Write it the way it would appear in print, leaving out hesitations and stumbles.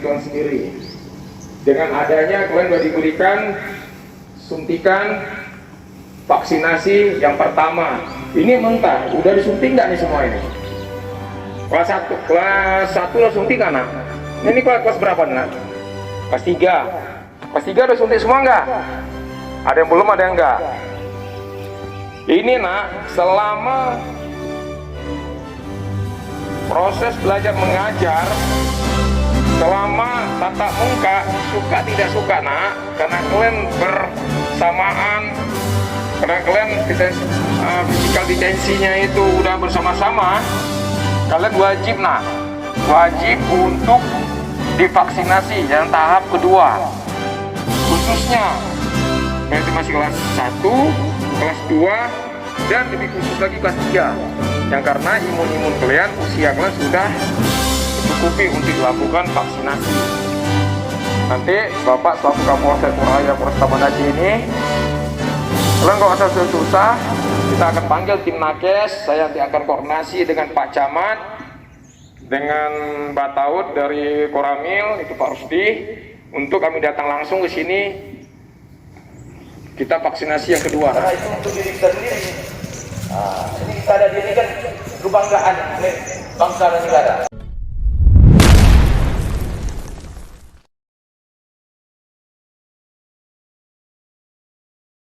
Tuhan sendiri. Dengan adanya kalian sudah diberikan suntikan vaksinasi yang pertama. Ini mentah, udah disuntik nggak nih semua ini? Kelas 1 udah suntik kan, nak? Ini kelas berapa nih, nak? Kelas 3. Kelas 3 udah suntik semua nggak? Ada yang belum, ada yang enggak. Ini, nak, selama proses belajar mengajar, selama tatap muka, suka tidak suka, nak, karena kalian bersamaan, karena kalian physical distancing-nya itu udah bersama-sama, kalian wajib, nak, wajib untuk divaksinasi yang tahap kedua, khususnya berarti masih kelas 1, kelas 2, dan lebih khusus lagi kelas 3, yang karena imun kalian, usia kalian sudah mencukupi untuk dilakukan vaksinasi. Nanti Bapak selaku Kapolsek Puraya Polres Taman Haji ini, kalian kalau asal susah, kita akan panggil tim nakes. Saya nanti akan koordinasi dengan Pak Camat, dengan Mbak Taud dari Koramil, itu Pak Rusdi, untuk kami datang langsung ke sini. Kita vaksinasi yang kedua. Karena itu untuk diri kita sendiri. Ini kita ada di sini kan kebanggaan bangsa dan negara.